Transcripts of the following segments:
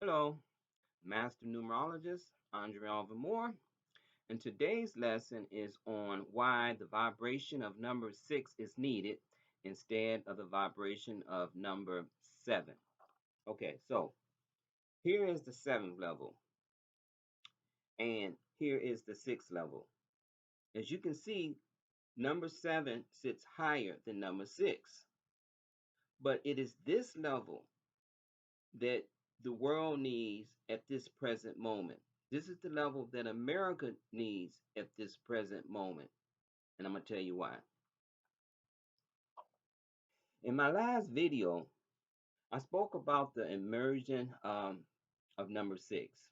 Hello, Master Numerologist Andre Moore, and today's lesson is on why the vibration of number 6 is needed instead of the vibration of number 7. Okay, so here is the 7th level, and here is the 6th level. As you can see, number 7 sits higher than number 6, but it is this level that the world needs at this present moment. This is the level that America needs at this present moment. And I'm going to tell you why. In my last video, I spoke about the immersion of number 6.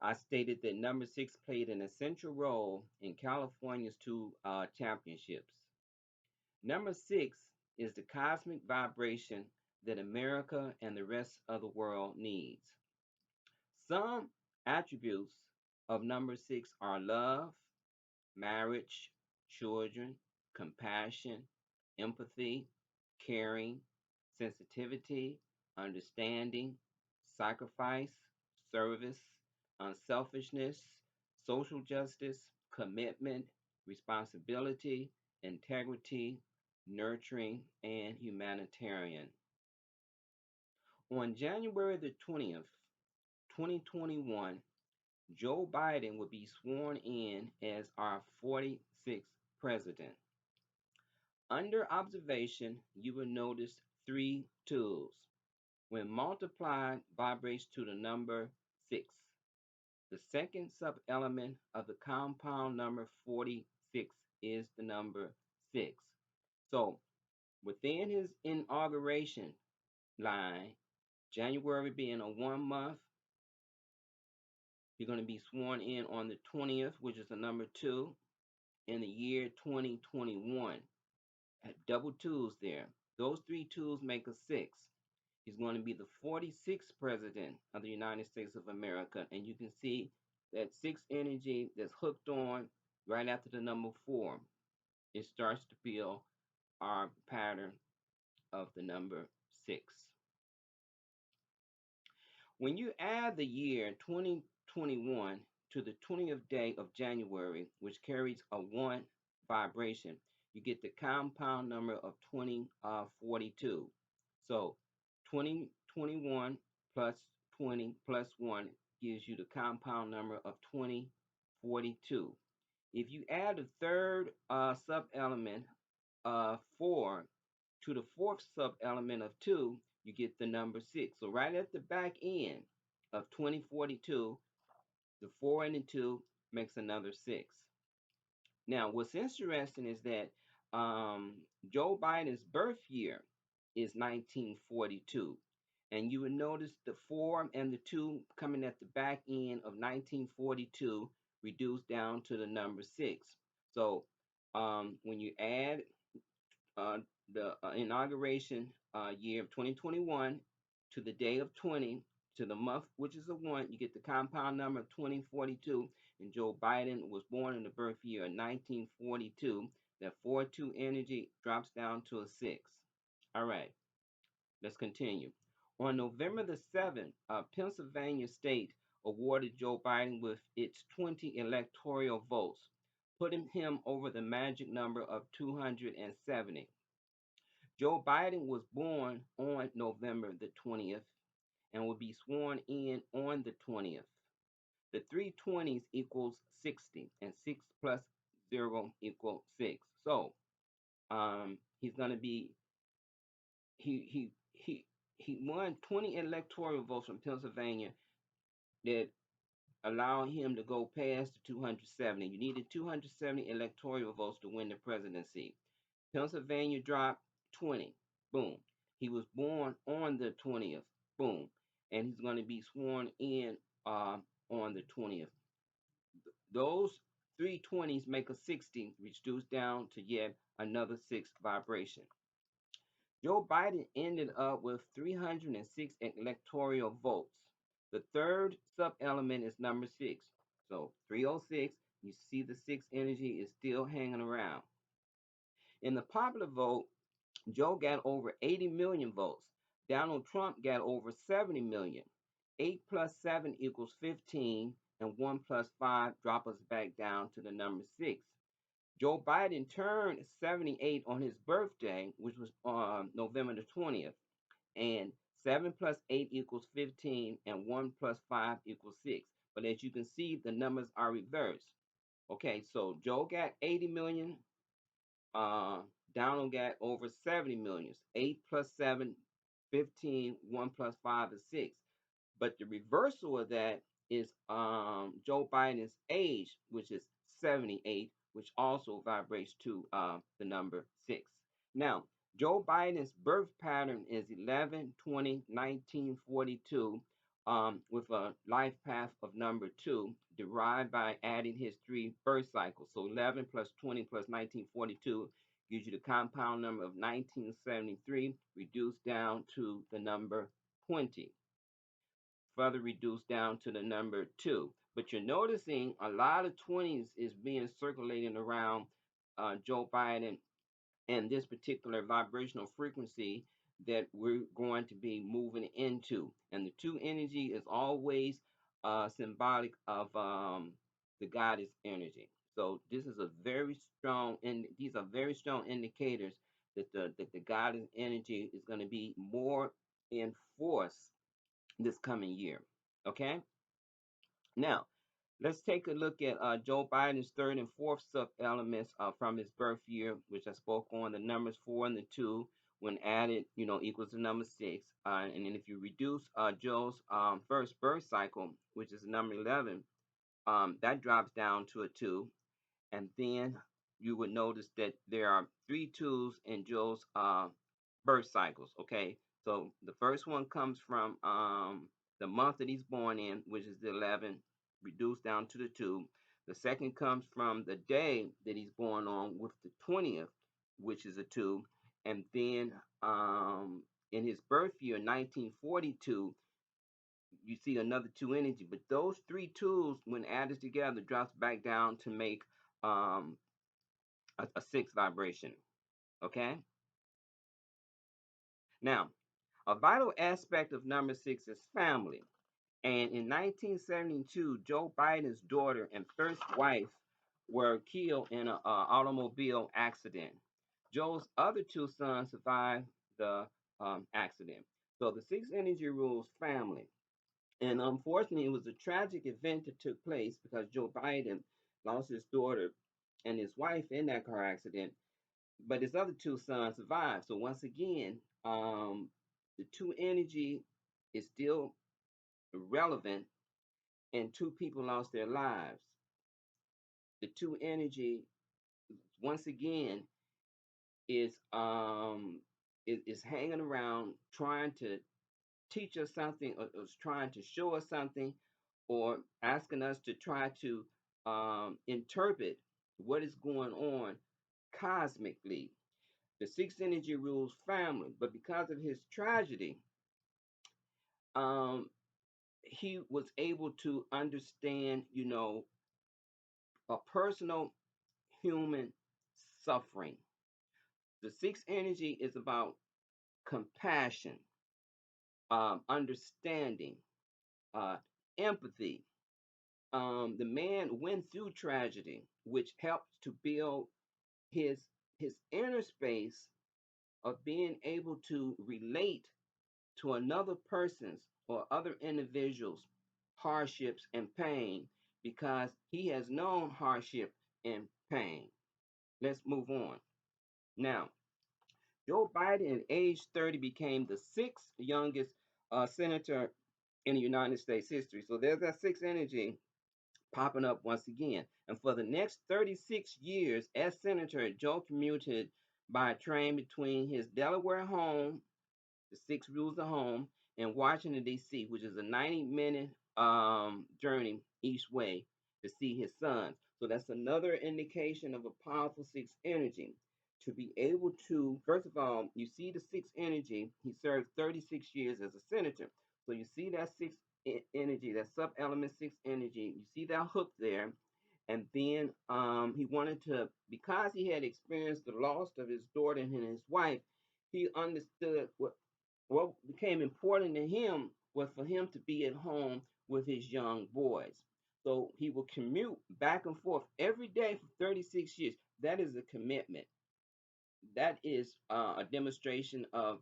I stated that number 6 played an essential role in California's two championships. Number 6 is the cosmic vibration that America and the rest of the world needs. Some attributes of number 6 are love, marriage, children, compassion, empathy, caring, sensitivity, understanding, sacrifice, service, unselfishness, social justice, commitment, responsibility, integrity, nurturing, and humanitarian. On January the 20th, 2021, Joe Biden will be sworn in as our 46th president. Under observation, you will notice three tools. When multiplied vibrates to the number 6. The second sub-element of the compound number 46 is the number 6. So within his inauguration line, January being a 1 month, you're going to be sworn in on the 20th, which is the number 2, in the year 2021. Double twos there. Those three twos make a 6. He's going to be the 46th president of the United States of America. And you can see that 6 energy that's hooked on right after the number 4. It starts to build our pattern of the number 6. When you add the year 2021 to the 20th day of January, which carries a 1 vibration, you get the compound number of 2042. So 2021 plus 20 plus 1 gives you the compound number of 2042. If you add the third sub-element of 4 to the fourth sub-element of 2, you get the number 6. So right at the back end of 2042, the 4 and the 2 makes another 6. Now, what's interesting is that Joe Biden's birth year is 1942. And you would notice the 4 and the 2 coming at the back end of 1942 reduced down to the number 6. So when you add the inauguration year of 2021 to the day of 20 to the month, which is a 1, you get the compound number of 2042. And Joe Biden was born in the birth year of 1942. That 4-2 energy drops down to a 6. All right, let's continue. On November the 7th, Pennsylvania State awarded Joe Biden with its 20 electoral votes, putting him over the magic number of 270. Joe Biden was born on November the 20th and will be sworn in on the 20th. The 320s equals 60, and 6 plus 0 equals 6. So he's going to be, he won 20 electoral votes from Pennsylvania that allow him to go past the 270. You needed 270 electoral votes to win the presidency. Pennsylvania dropped 20. Boom. He was born on the 20th. Boom. And he's going to be sworn in on the 20th. Those 320s make a 60, reduced down to yet another 6 vibration. Joe Biden ended up with 306 electoral votes. The third sub-element is number 6. So 306, you see the 6 energy is still hanging around. In the popular vote, Joe got over 80 million votes. Donald Trump got over 70 million. 8 plus 7 equals 15, and 1 plus 5 drop us back down to the number 6. Joe Biden turned 78 on his birthday, which was on November the 20th, and 7 plus 8 equals 15, and 1 plus 5 equals 6. But as you can see, the numbers are reversed. Okay, so Joe got 80 million, uh, Donald got over 70 millions. 8 plus 7, 15, 1 plus 5 is 6. But the reversal of that is Joe Biden's age, which is 78, which also vibrates to the number 6. Now, Joe Biden's birth pattern is 11/20/1942, with a life path of number 2, derived by adding his 3 birth cycles. So 11 plus 20 plus 1942 gives you the compound number of 1973, reduced down to the number 20, further reduced down to the number 2. But you're noticing a lot of 20s is being circulating around Joe Biden and this particular vibrational frequency that we're going to be moving into. And the 2 energy is always symbolic of the goddess energy. So this is a very strong, and these are very strong indicators that the goddess energy is going to be more in force this coming year. Okay? Now, let's take a look at Joe Biden's third and fourth sub elements from his birth year, which I spoke on. The numbers 4 and the 2, when added, equals the number 6. And then if you reduce Joe's first birth cycle, which is the number 11, that drops down to a 2. And then you would notice that there are 3 2s in Joe's birth cycles. Okay, so the first one comes from the month that he's born in, which is the 11, reduced down to the 2. The second comes from the day that he's born on, with the 20th, which is a 2. And then in his birth year, 1942, you see another 2 energy. But those 3 2s, when added together, drops back down to make um, a 6 vibration. Okay? Now, a vital aspect of number 6 is family. And in 1972, Joe Biden's daughter and first wife were killed in an automobile accident. Joe's other 2 sons survived the accident. So the 6 energy rules family. And unfortunately, it was a tragic event that took place because Joe Biden lost his daughter and his wife in that car accident, but his other 2 sons survived. So once again, the 2 energy is still relevant, and 2 people lost their lives. The 2 energy, once again, is hanging around, trying to teach us something, or is trying to show us something, or asking us to try to interpret what is going on cosmically. The 6 energy rules family, but because of his tragedy, um, he was able to understand, a personal human suffering. The 6 energy is about compassion, understanding, uh, empathy. The man went through tragedy, which helped to build his inner space of being able to relate to another person's or other individuals' hardships and pain, because he has known hardship and pain. Let's move on. Now, Joe Biden at age 30 became the 6th youngest senator in the United States history. So there's that 6 energy popping up once again. And for the next 36 years as senator, Joe commuted by train between his Delaware home, the 6 rules of home, in Washington, D.C., which is a 90-minute journey each way to see his sons. So that's another indication of a powerful 6 energy. To be able to, first of all, you see the 6 energy, he served 36 years as a senator. So you see that 6 energy, that sub element 6 energy, you see that hook there. And then he wanted to, because he had experienced the loss of his daughter and his wife, he understood what what became important to him was for him to be at home with his young boys. So he would commute back and forth every day for 36 years. That is a commitment. That is a demonstration of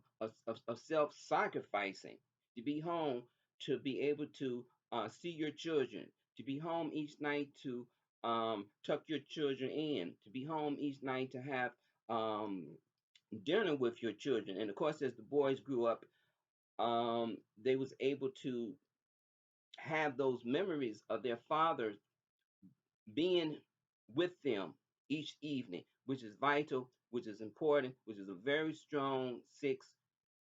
self-sacrificing to be home, to be able to see your children, to be home each night to tuck your children in, to be home each night to have um, dinner with your children. And of course, as the boys grew up, they was able to have those memories of their fathers being with them each evening, which is vital, which is important, which is a very strong six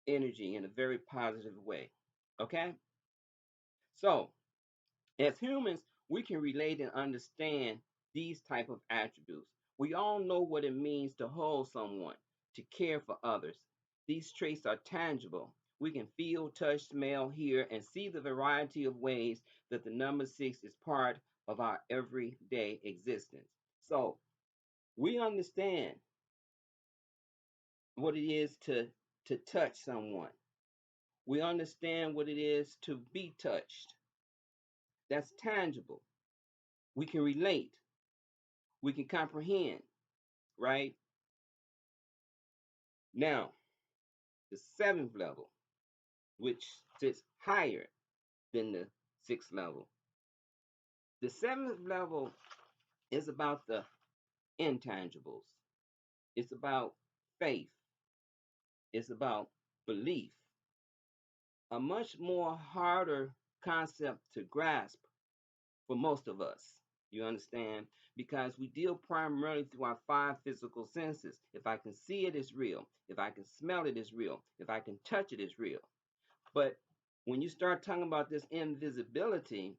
energy in a very positive way. Okay? So, as humans, we can relate and understand these type of attributes. We all know what it means to hold someone, to care for others. These traits are tangible. We can feel, touch, smell, hear, and see the variety of ways that the number six is part of our everyday existence. So we understand what it is to touch someone. We understand what it is to be touched. That's tangible. We can relate. We can comprehend, right? Now, the seventh level, which sits higher than the sixth level. The seventh level is about the intangibles. It's about faith. It's about belief. A much more harder concept to grasp for most of us. You understand? Because we deal primarily through our five physical senses. If I can see it, it's real. If I can smell it, it's real. If I can touch it, it's real. But when you start talking about this invisibility,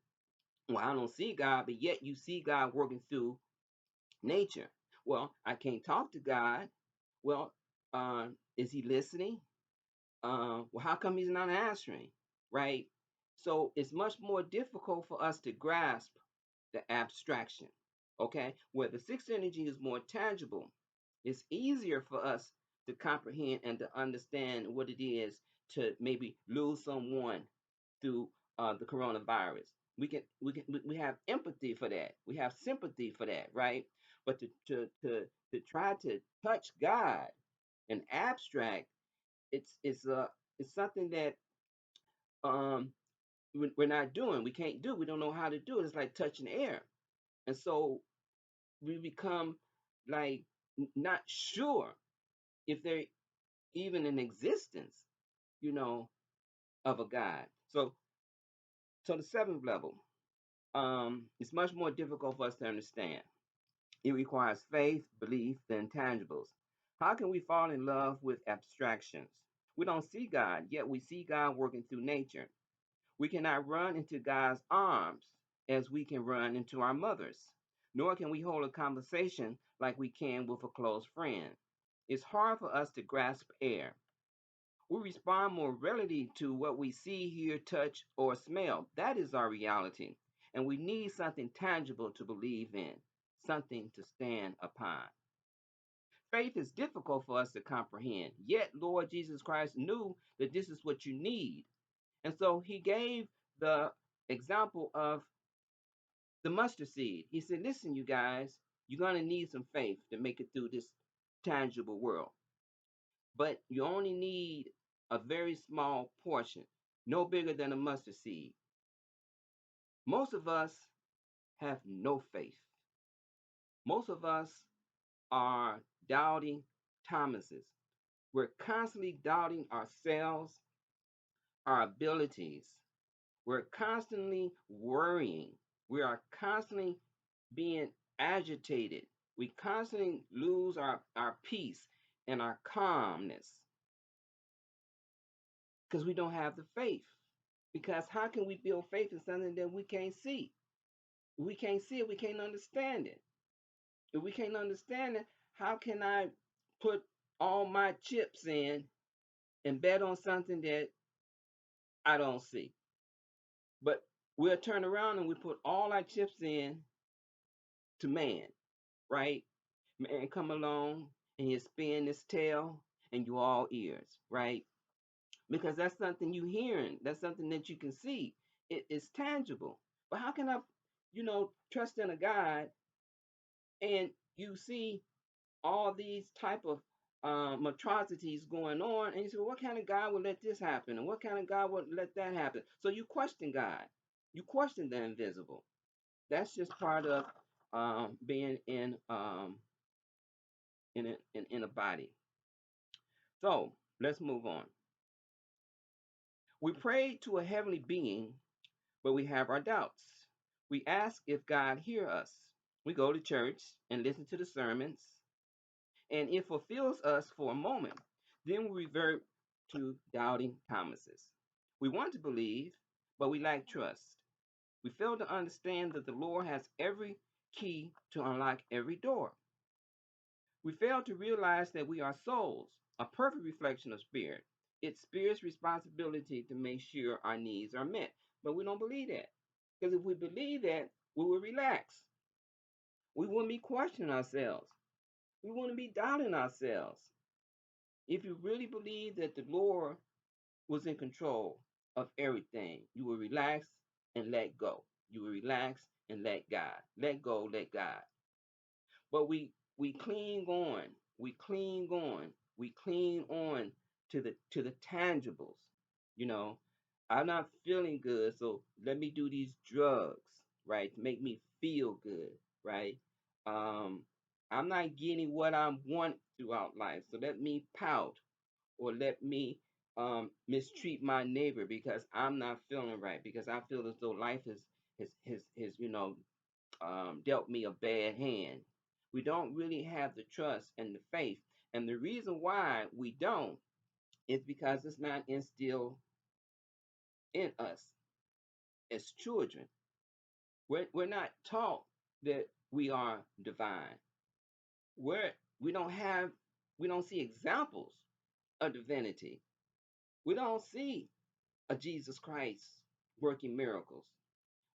well, I don't see God, but yet you see God working through nature. Well, I can't talk to God. Well, is he listening? Well, how come he's not answering? Right? So it's much more difficult for us to grasp the abstraction. Okay? Where the sixth energy is more tangible, it's easier for us to comprehend and to understand what it is to maybe lose someone through the coronavirus. We have empathy for that. We have sympathy for that, right? But to try to touch God and abstract, it's something that um we're not doing. We can't do. We don't know how to do it. It's like touching air, and so we become like not sure if they're even in existence, you know, of a God. So the seventh level, it's much more difficult for us to understand. It requires faith, belief, the intangibles. How can we fall in love with abstractions? We don't see God, yet we see God working through nature. We cannot run into God's arms as we can run into our mother's, nor can we hold a conversation like we can with a close friend. It's hard for us to grasp air. We respond more readily to what we see, hear, touch, or smell. That is our reality. And we need something tangible to believe in, something to stand upon. Faith is difficult for us to comprehend. Yet, Lord Jesus Christ knew that this is what you need. And so he gave the example of the mustard seed. He said, listen, you guys, you're going to need some faith to make it through this tangible world. But you only need a very small portion, no bigger than a mustard seed. Most of us have no faith. Most of us are doubting Thomases. We're constantly doubting ourselves, our abilities. We're constantly worrying. We are constantly being agitated. We constantly lose our peace and our calmness because we don't have the faith. Because how can we build faith in something that we can't see? We can't see it, we can't understand it. If we can't understand it, how can I put all my chips in and bet on something that I don't see? But we'll turn around and we put all our chips in to man, right? Man come along and he spin his tail and you all ears, right? because that's something you hearing. That's something that you can see. It's tangible. But how can I, trust in a God and you see all these type of atrocities going on, and you say, well, what kind of God would let this happen, and what kind of God would let that happen? So you question God, you question the invisible. That's just part of being in a body. So let's move on. We pray to a heavenly being, but we have our doubts. We ask if God hear us. We go to church and listen to the sermons, and it fulfills us for a moment. Then we revert to doubting Thomases. We want to believe, but we lack trust. We fail to understand that the Lord has every key to unlock every door. We fail to realize that we are souls, a perfect reflection of spirit. It's spirit's responsibility to make sure our needs are met. But we don't believe that. Because if we believe that, we will relax. We wouldn't be questioning ourselves. We wouldn't be doubting ourselves. If you really believe that the Lord was in control of everything, you will relax and let go. You will relax and let God. Let go, let God. But we cling on, we cling on, we cling on to the tangibles. You know, I'm not feeling good, so let me do these drugs, right, to make me feel good, right? Um, I'm not getting what I want throughout life, so let me pout or let me mistreat my neighbor because I'm not feeling right, because I feel as though life has dealt me a bad hand. We don't really have the trust and the faith. And the reason why we don't is because it's not instilled in us as children. We're not taught that we are divine. We're, we don't have, we don't see examples of divinity. We don't see a Jesus Christ working miracles.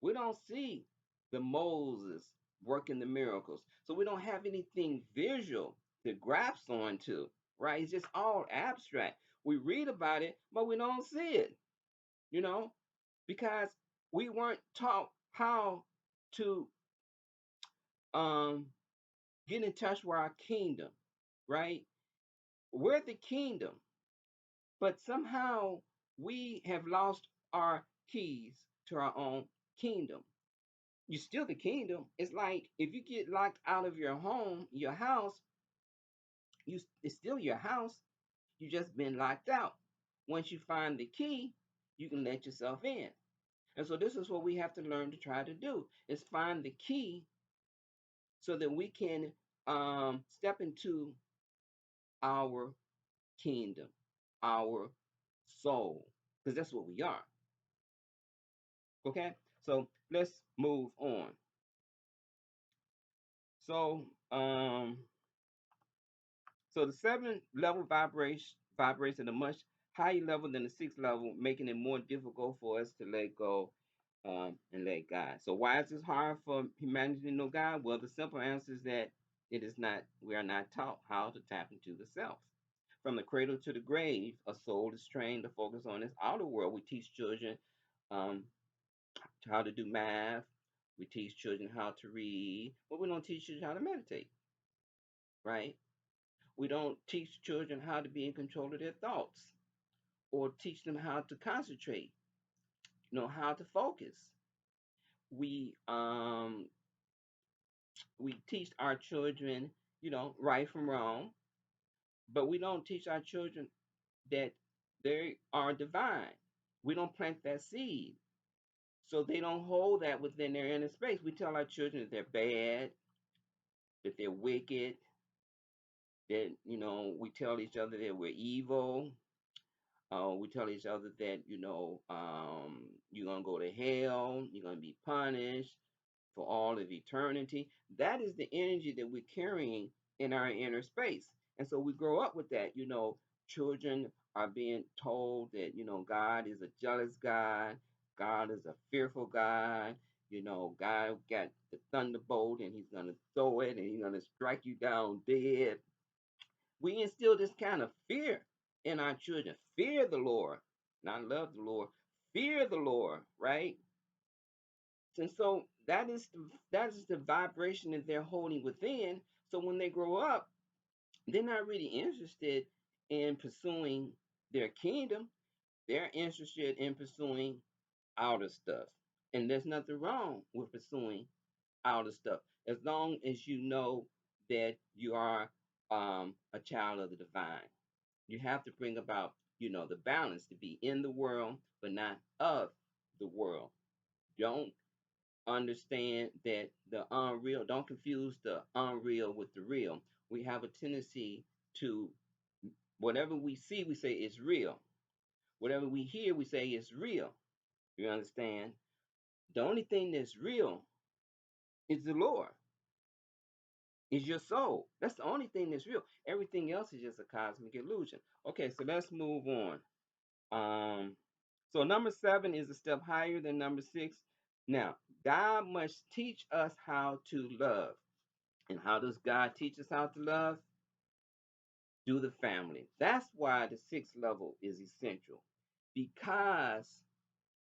We don't see the Moses working the miracles. So we don't have anything visual to grasp onto, right? It's just all abstract. We read about it, but we don't see it, you know, because we weren't taught how to um, get in touch with our kingdom, right? We're the kingdom, but somehow we have lost our keys to our own kingdom. You're still the kingdom. It's like if you get locked out of your home, your house, it's still your house. You just been locked out. Once you find the key, you can let yourself in. And so this is what we have to learn to try to do: is find the key so that we can step into our kingdom, our soul, because that's what we are. Okay, so let's move on. So So the seventh level vibrates at a much higher level than the sixth level, making it more difficult for us to let go and let God. So why is this hard for humanity to know God? Well, the simple answer is that it is not. We are not taught how to tap into the self. From the cradle to the grave, a soul is trained to focus on this outer world. We teach children um, how to do math. We teach children how to read, but we don't teach children how to meditate, right? We don't teach children how to be in control of their thoughts or teach them how to concentrate, how to focus. We um we teach our children, right from wrong, but we don't teach our children that they are divine. We don't plant that seed. So they don't hold that within their inner space. We tell our children that they're bad, that they're wicked, that, we tell each other that we're evil. We tell each other that, you're going to go to hell, you're going to be punished for all of eternity. That is the energy that we're carrying in our inner space. And so we grow up with that. Children are being told that, God is a jealous God, God is a fearful God. God got the thunderbolt and he's going to throw it and he's going to strike you down dead. We instill this kind of fear in our children. Fear the Lord. not love the Lord, fear the Lord, right? And so that is the vibration that they're holding within. So when they grow up, they're not really interested in pursuing their kingdom. They're interested in pursuing outer stuff. And there's nothing wrong with pursuing outer stuff as long as you know that you are a child of the divine. You have to bring about, the balance to be in the world, but not of the world. Don't understand that the unreal, don't confuse the unreal with the real. We have a tendency to, whatever we see, we say it's real. Whatever we hear, we say it's real. You understand? The only thing that's real is the Lord, is your soul. That's the only thing that's real. Everything else is just a cosmic illusion. Okay, so let's move on. So number 7 is a step higher than number 6. Now, God must teach us how to love. And how does God teach us how to love? Through the family. That's why the 6th level is essential. Because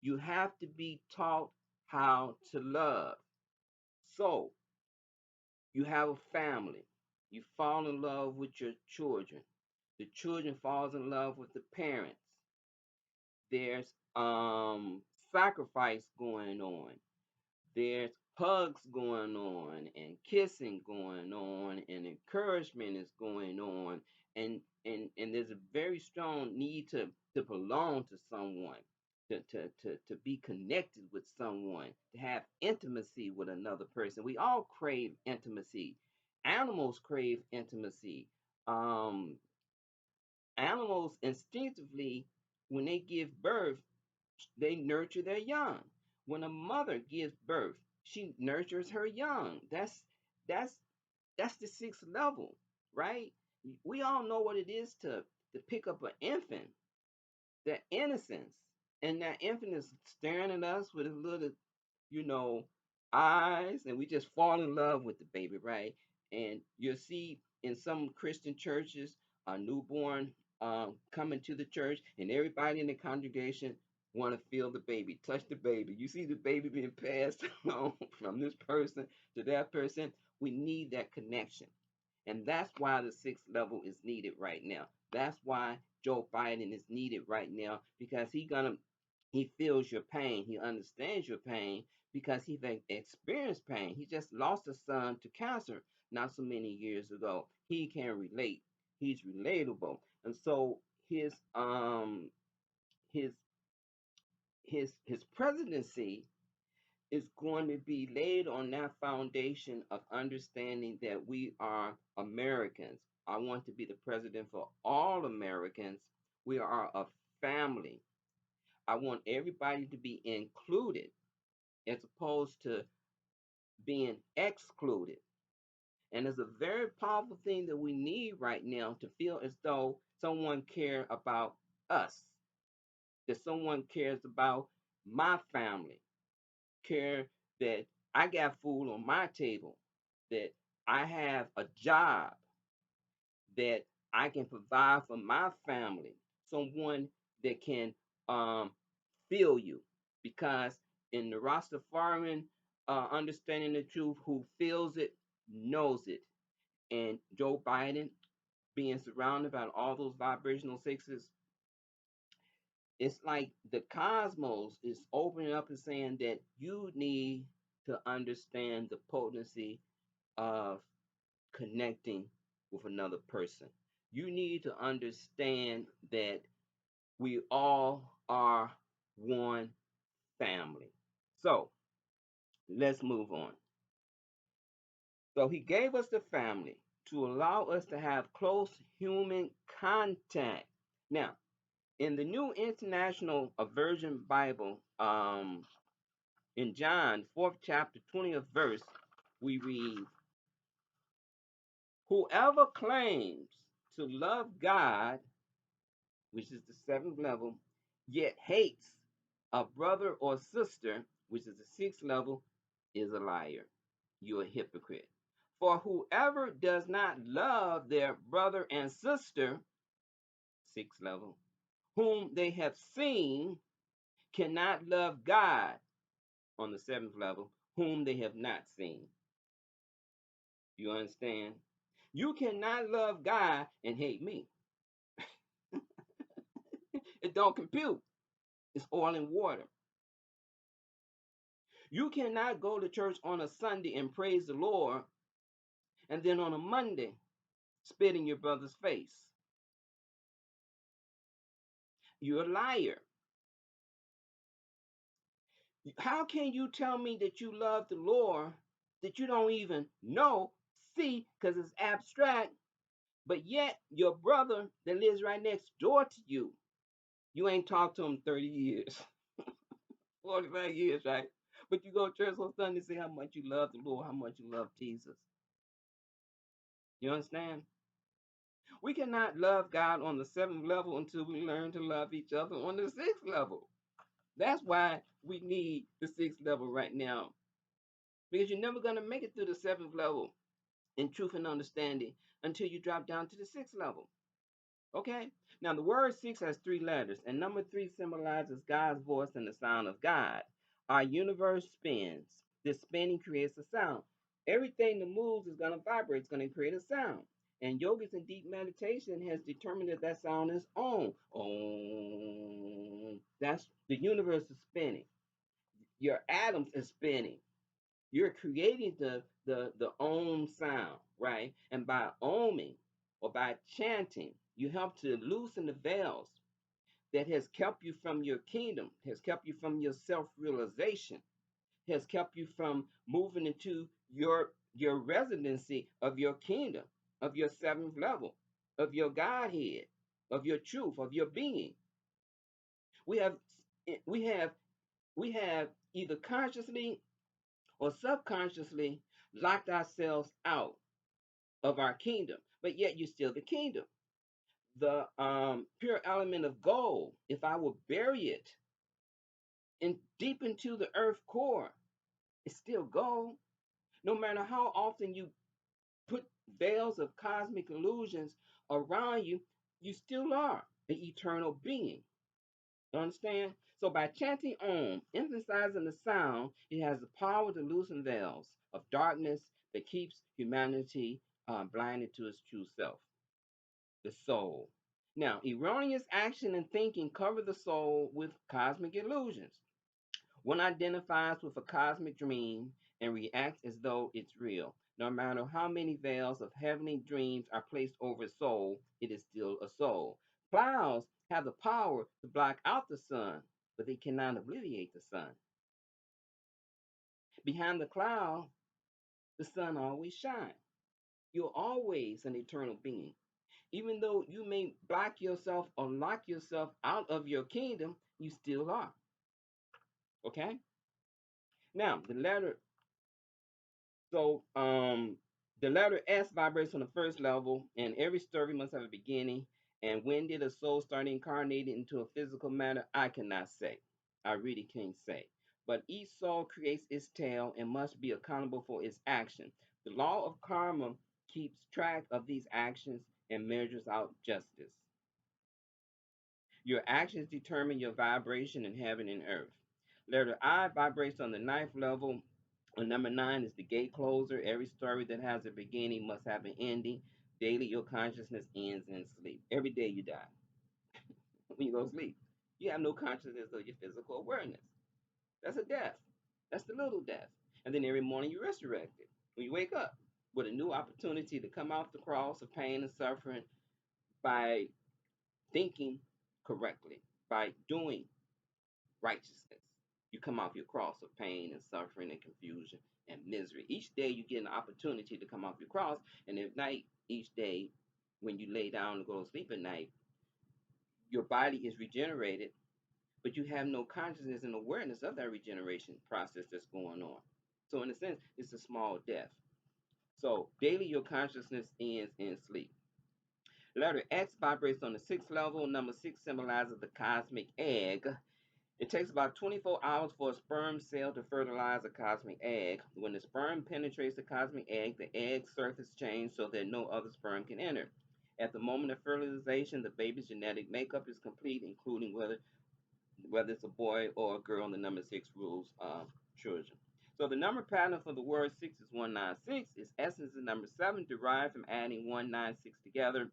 you have to be taught how to love. So, you have a family. You fall in love with your children. The children falls in love with the parents. There's sacrifice going on. There's hugs going on and kissing going on and encouragement is going on, and there's a very strong need to belong to someone, to be connected with someone, to have intimacy with another person. We all crave intimacy. Animals crave intimacy. um Animals instinctively, when they give birth, they nurture their young. When a mother gives birth, she nurtures her young. That's that's the 6th level, right? We all know what it is to pick up an infant, the innocence, and that infant is staring at us with his little, you know, eyes, and we just fall in love with the baby, right? And you'll see in some Christian churches a newborn coming to the church, and everybody in the congregation want to feel the baby, touch the baby. You see the baby being passed on from this person to that person. We need that connection. And that's why the 6th level is needed right now. That's why Joe Biden is needed right now, because he feels your pain. He understands your pain because he's experienced pain. He just lost a son to cancer not so many years ago. He can relate. He's relatable. And so his his presidency is going to be laid on that foundation of understanding that we are Americans. I want to be the president for all Americans. We are a family. I want everybody to be included as opposed to being excluded. And it's a very powerful thing that we need right now, to feel as though someone cares about us, that someone cares about my family, care that I got food on my table, that I have a job, that I can provide for my family, someone that can um, feel you. Because in the Rastafarian understanding the truth, who feels it knows it. And Joe Biden being surrounded by all those vibrational 6s, it's like the cosmos is opening up and saying that you need to understand the potency of connecting with another person. You need to understand that we all are one family. So let's move on. So he gave us the family to allow us to have close human contact. Now, in the New International Version Bible, in John 4th chapter 20th verse, we read, whoever claims to love God, which is the 7th level, yet hates a brother or sister, which is the 6th level, is a liar. You're a hypocrite. For whoever does not love their brother and sister, 6th level, whom they have seen cannot love God on the seventh level, whom they have not seen. You understand? You cannot love God and hate me. It don't compute. It's oil and water. You cannot go to church on a Sunday and praise the Lord and then on a Monday spit in your brother's face. You're a liar. How can you tell me that you love the Lord that you don't even know, see, because it's abstract, but yet your brother that lives right next door to you, you ain't talked to him 30 years, 45 years, right? But you go to church on Sunday and say how much you love the Lord, how much you love Jesus. You understand? We cannot love God on the seventh level until we learn to love each other on the sixth level. That's why we need the sixth level right now. Because you're never going to make it through the seventh level in truth and understanding until you drop down to the sixth level. Okay? Now, the word six has three letters, and number three symbolizes God's voice and the sound of God. Our universe spins. This spinning creates a sound. Everything that moves is going to vibrate, it's going to create a sound. And yogis and deep meditation has determined that that sound is Om. Om. That's the universe is spinning. Your atoms is spinning. You're creating the Om sound, right? And by oming or by chanting, you help to loosen the veils that has kept you from your kingdom, has kept you from your self-realization, has kept you from moving into your residency of your kingdom, of your seventh level, of your Godhead, of your truth, of your being. We have we have we have either consciously or subconsciously locked ourselves out of our kingdom, but yet you're still the kingdom. The pure element of gold, if I will bury it in deep into the earth core, it's still gold. No matter how often you put veils of cosmic illusions around you, you still are an eternal being. You understand? So by chanting Om, emphasizing the sound, it has the power to loosen veils of darkness that keeps humanity blinded to its true self, the soul. Now, erroneous action and thinking cover the soul with cosmic illusions. One identifies with a cosmic dream and reacts as though it's real. No matter how many veils of heavenly dreams are placed over a soul, it is still a soul. Clouds have the power to block out the sun, but they cannot alleviate the sun. Behind the cloud, the sun always shines. You're always an eternal being. Even though you may block yourself or lock yourself out of your kingdom, you still are. Okay? Now, So the letter S vibrates on the first level, and every story must have a beginning. And when did a soul start incarnating into a physical matter? I cannot say. I really can't say. But each soul creates its tale and must be accountable for its action. The law of karma keeps track of these actions and measures out justice. Your actions determine your vibration in heaven and earth. Letter I vibrates on the ninth level. And number nine is the gate closer. Every story that has a beginning must have an ending. Daily, your consciousness ends in sleep. Every day you die. When you go to sleep, you have no consciousness of your physical awareness. That's a death. That's the little death. And then every morning you resurrect it. When you wake up with a new opportunity to come off the cross of pain and suffering by thinking correctly, by doing righteousness. You come off your cross of pain and suffering and confusion and misery. Each day you get an opportunity to come off your cross, and at night, each day, when you lay down and go to sleep at night, your body is regenerated, but you have no consciousness and awareness of that regeneration process that's going on. So in a sense, it's a small death. So daily your consciousness ends in sleep. Letter X vibrates on the sixth level. Number six symbolizes the cosmic egg. It takes about 24 hours for a sperm cell to fertilize a cosmic egg. When the sperm penetrates the cosmic egg, the egg surface changes so that no other sperm can enter. At the moment of fertilization, the baby's genetic makeup is complete, including whether it's a boy or a girl. The number six rules children. So the number pattern for the word six is 196. Its essence is number seven, derived from adding 196 together,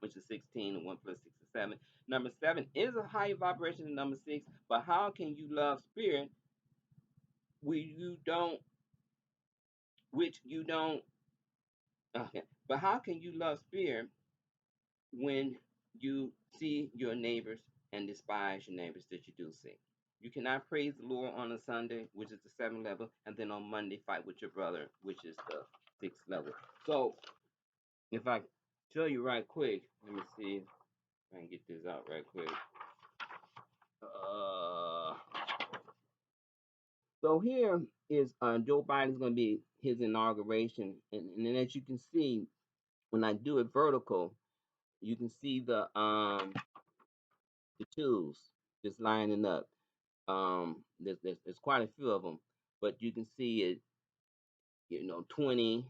which is 16, and 1 plus 6 is 7. Number 7 is a higher vibration than number 6, but how can you love spirit which you don't, okay, but how can you love spirit when you see your neighbors and despise your neighbors that you do see? You cannot praise the Lord on a Sunday, which is the seventh level, and then on Monday fight with your brother, which is the sixth level. So if I show you right quick, let me see if I can get this out right quick. Uh, so here is Joe Biden's going to be his inauguration, and then as you can see, when I do it vertical, you can see the twos just lining up. There's quite a few of them, but you can see it, 20,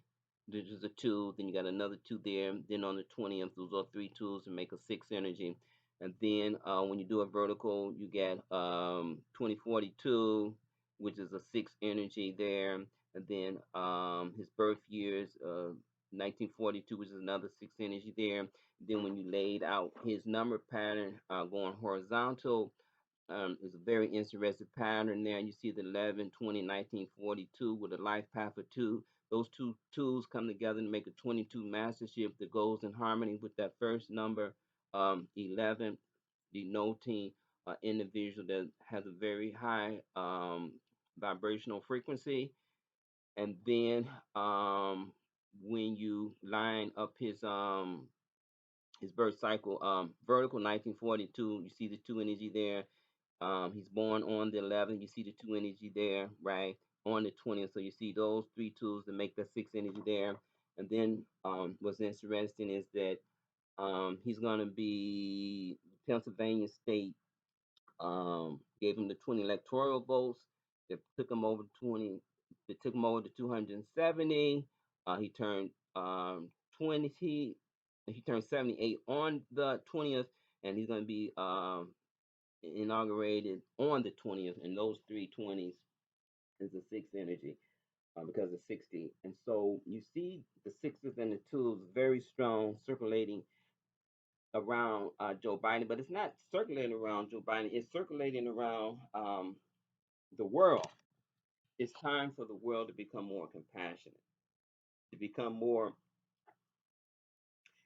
this is a two, then you got another two there, then on the 20th, those are three twos to make a six energy. And then when you do a vertical, you get 2042, which is a six energy there. And then his birth years, 1942, which is another six energy there. Then when you laid out his number pattern going horizontal, it's a very interesting pattern there. You see the 11, 20, 1942 with a life path of two. Those two twos come together to make a 22 mastership that goes in harmony with that first number, 11, denoting an individual that has a very high vibrational frequency. And then when you line up his birth cycle, vertical 1942, you see the two energy there. He's born on the 11th. You see the two energy there, right? On the 20th. So you see those three twos to make the six energy there. And then what's interesting is that he's going to be Pennsylvania State gave him the 20 electoral votes. They took him over 20. They took him over to 270. He turned 20. He turned 78 on the 20th, and he's going to be inaugurated on the 20th, and those three 20s is the sixth energy because of 60. And so you see the sixes and the twos very strong circulating around Joe Biden, but it's not circulating around Joe Biden, it's circulating around the world. It's time for the world to become more compassionate, to become more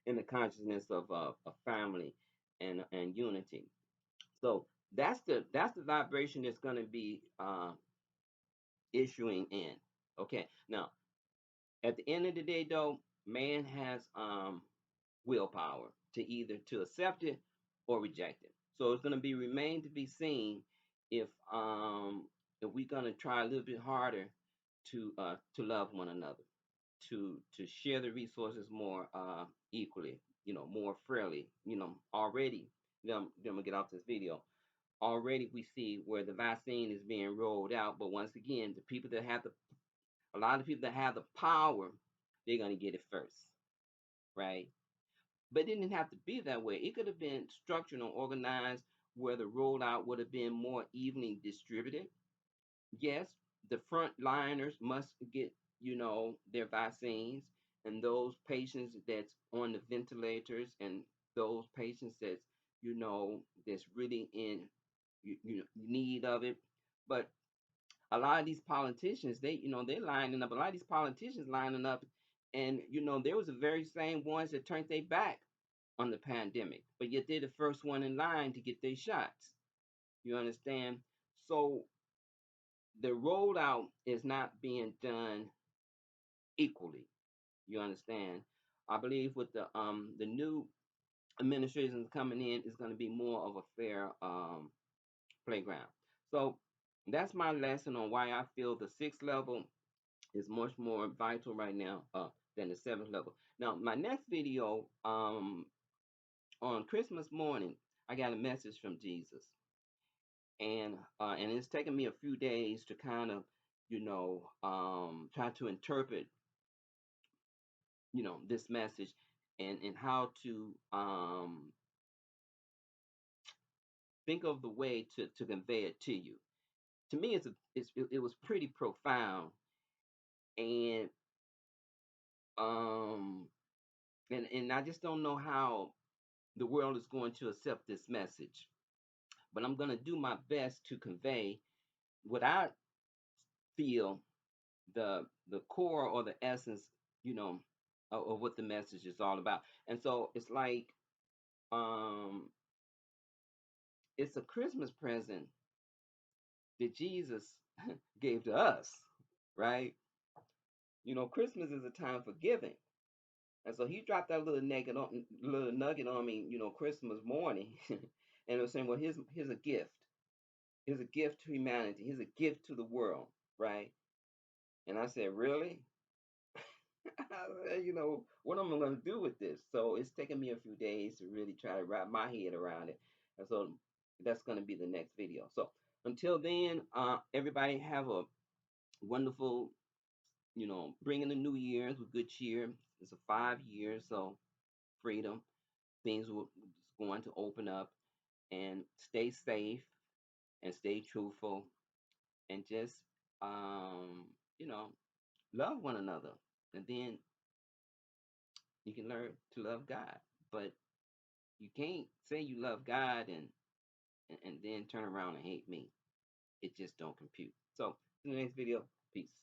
in the consciousness of a family and unity. So that's the vibration that's going to be issuing in. Okay. Now, at the end of the day, though, man has willpower to either to accept it or reject it. So it's going to be remain to be seen if we're going to try a little bit harder to love one another, to share the resources more equally, more fairly. Already, then I'm gonna get off this video. Already we see where the vaccine is being rolled out, but once again, the people that have a lot of people that have the power, they're gonna get it first, right? But it didn't have to be that way. It could have been structured and organized where the rollout would have been more evenly distributed. Yes, the frontliners must get, their vaccines, and those patients that's on the ventilators, and those patients that's really in need of it. But a lot of these politicians, they're lining up. A lot of these politicians lining up, and there was the very same ones that turned their back on the pandemic, but yet they're the first one in line to get their shots. You understand? So the rollout is not being done equally. You understand? I believe with the new administration coming in is going to be more of a fair playground. So that's my lesson on why I feel the sixth level is much more vital right now than the seventh level. Now, my next video on Christmas morning, I got a message from Jesus, and it's taken me a few days to kind of try to interpret this message. and how to think of the way to convey it to you. To me, it was pretty profound, and um and I just don't know how the world is going to accept this message. But I'm going to do my best to convey what I feel the core or the essence, you know, of what the message is all about. And so it's like um it's a Christmas present that Jesus gave to us, right? You know, Christmas is a time for giving. And so he dropped that little nugget on me, you know, Christmas morning, and it was saying, well, here's a gift. Here's a gift to humanity. Here's a gift to the world, right? And I said, really? You know, what am I going to do with this? So it's taken me a few days to really try to wrap my head around it. And so that's going to be the next video. So until then, everybody have a wonderful, you know, bring in the new year's with good cheer. It's a 5 year, so freedom. Things will going to open up, and stay safe and stay truthful, and just you know, love one another. And then you can learn to love God. But you can't say you love God and then turn around and hate me. It just don't compute. So, in the next video, peace.